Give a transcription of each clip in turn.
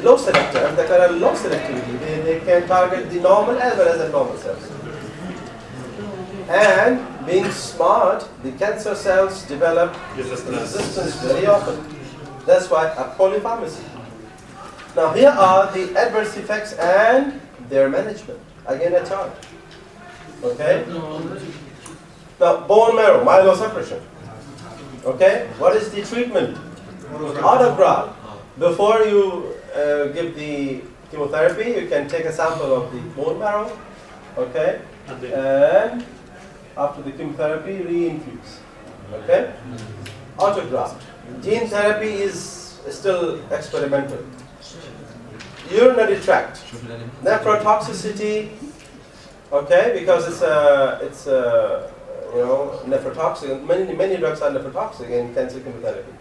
low selective, and they are low selectivity. They can target the normal as well as the normal cells. And being smart, the cancer cells develop resistance very often. That's why a polypharmacy. Now here are the adverse effects and their management. Again a chart. Okay? Now bone marrow, myelosuppression. Okay? What is the treatment? Autograft. Before you give the chemotherapy, you can take a sample of the bone marrow. Okay? And after the chemotherapy, re-infuse. Okay? Autograft. Gene therapy is still experimental. Urinary tract. Nephrotoxicity. Okay, because it's nephrotoxic. Many drugs are nephrotoxic in cancer chemotherapy.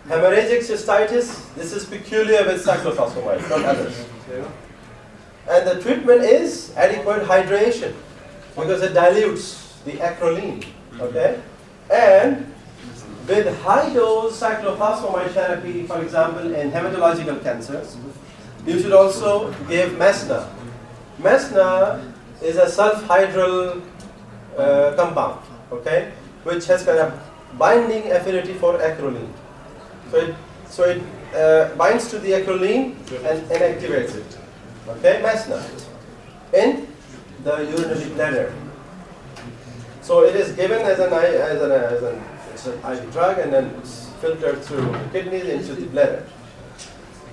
Hemorrhagic cystitis. This is peculiar with cyclophosphamide, not others. And the treatment is adequate hydration because it dilutes the acrolein. Okay, and with high dose cyclophosphamide therapy, for example, in hematological cancers, you should also give mesna. Mesna is a sulfhydryl compound, okay, which has kind of binding affinity for acrolein. So it binds to the acrolein and inactivates it. Okay, mesna in the urinary bladder. So it is given as an IV drug and then it's filtered through the kidneys into the bladder.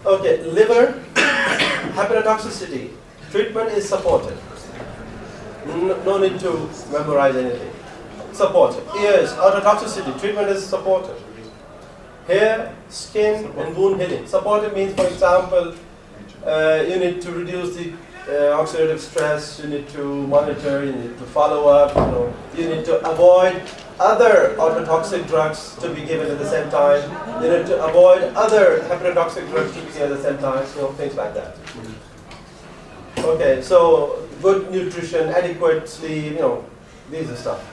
Okay, liver, hepatotoxicity. Treatment is supported. No need to memorize anything. Supported. Ears, ototoxicity. Treatment is supported. Hair, skin, and wound healing. Supported means, for example, you need to reduce the oxidative stress. You need to monitor. You need to follow up. You need to avoid other ototoxic drugs to be given at the same time. You need to avoid other hepatotoxic drugs to be given at the same time. Things like that. Okay, so good nutrition, adequate sleep, these are stuff.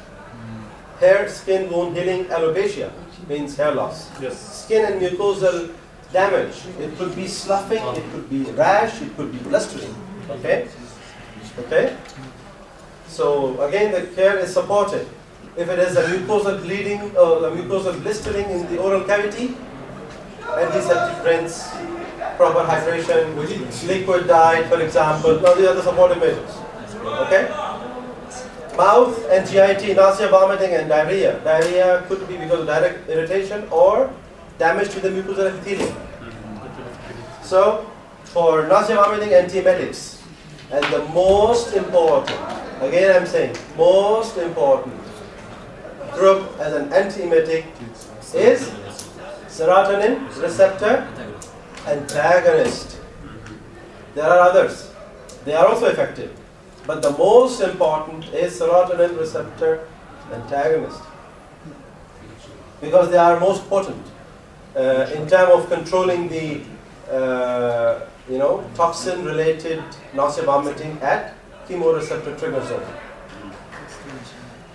Hair, skin, wound healing, alopecia means hair loss. Yes. Skin and mucosal damage. It could be sloughing, it could be rash, it could be blistering. Okay? Okay? So again, the care is supported. If it is a mucosal bleeding or a mucosal blistering in the oral cavity, antiseptic rinse, proper hydration, liquid diet, for example. Now these are the supportive measures. Okay? Mouth and GIT, nausea, vomiting, and diarrhea. Diarrhea could be because of direct irritation or damage to the mucosal epithelium. So, for nausea, vomiting, antiemetics. And the most important, again I'm saying, most important group as an antiemetic is serotonin receptor antagonist. There are others. They are also effective. But the most important is serotonin receptor antagonist. Because they are most potent in terms of controlling the toxin-related nausea vomiting at chemoreceptor trigger zone.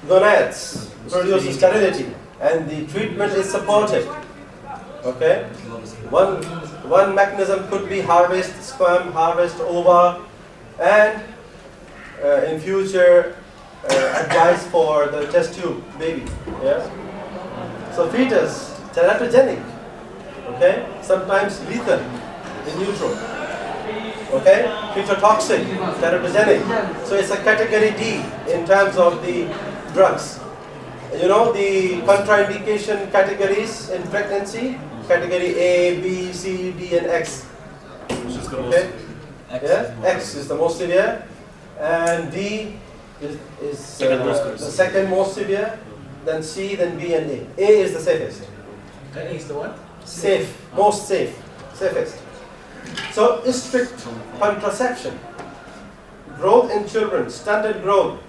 Gonads produce sterility and the treatment is supported. Okay? One mechanism could be harvest sperm, harvest ova, and in future advice for the test tube baby. Yes? So fetus, teratogenic. Okay? Sometimes lethal in utero. Okay? Fetotoxic, teratogenic. So it's a category D in terms of the drugs. The contraindication categories in pregnancy, category A, B, C, D, and X. Which is the most X is the most severe, and D is the second most severe, then C, then B, and A. A is the safest. A is the what? Safe, most safe, safest. So strict contraception, growth in children, stunted growth,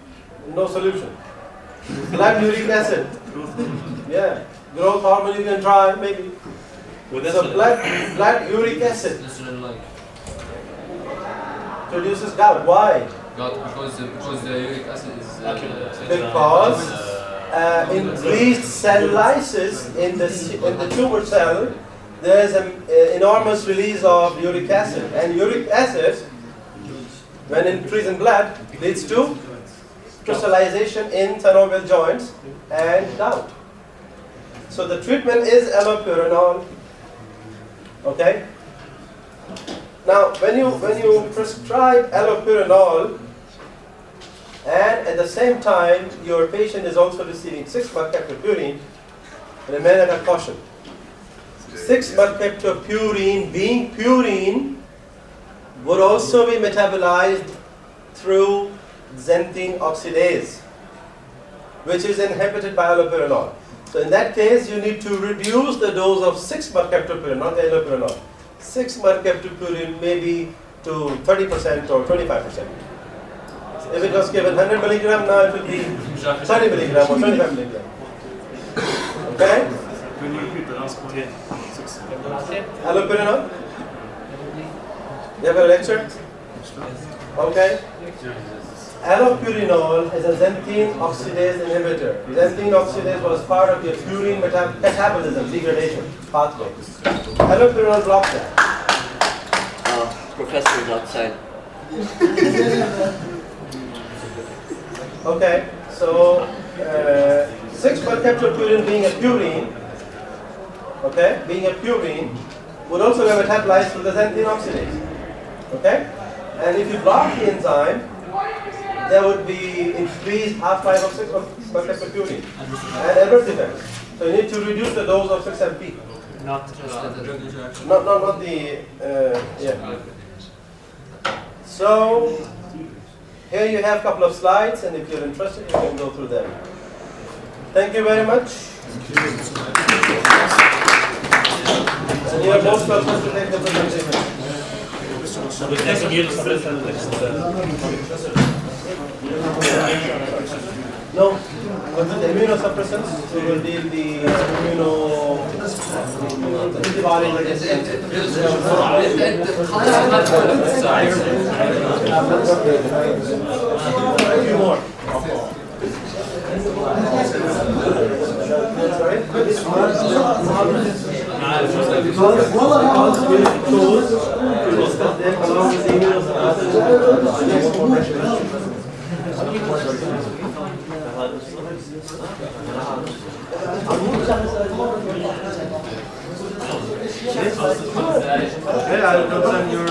no solution. Blood uric acid, yeah, growth hormone you can try maybe. So blood uric acid produces gout. Why? Gout because the uric acid is because increased cell lysis in the tumor cell there is an enormous release of uric acid. And uric acid, when increased in blood, leads to crystallization in synovial joints and gout. So the treatment is allopurinol. Okay? Now, when you prescribe allopurinol, and at the same time your patient is also receiving 6-mercaptopurine, remain under caution. 6-mercaptopurine, being purine, would also be metabolized through xanthine oxidase, which is inhibited by allopurinol. So in that case, you need to reduce the dose of 6-mercaptopurine, not the allopurinol. 6-mercaptopurine maybe to 30% or 25%. If it was given 100 milligram, now it will be 30 milligram or 25 milligram. Okay? Can you repeat the last point? Allopurinol? You have a lecture? Okay. Allopurinol is a xanthine oxidase inhibitor. Xanthine oxidase was part of the purine catabolism degradation pathway. Allopurinol blocks that. Professor is outside. Okay, so 6-mercaptopurine being a purine, okay, being a purine, would also be metabolized through the xanthine oxidase. Okay, and if you block the enzyme, there would be increased half-life of 6-mercaptopurine and adverse effects. So you need to reduce the dose of 6-MP. Not the drug interaction. Not the yeah. So here you have a couple of slides, and if you're interested, you can go through them. Thank you very much. And you are most welcome to take the presentation. No, but with immunosuppressants, we will deal the a few more. Okay, I'll confirm your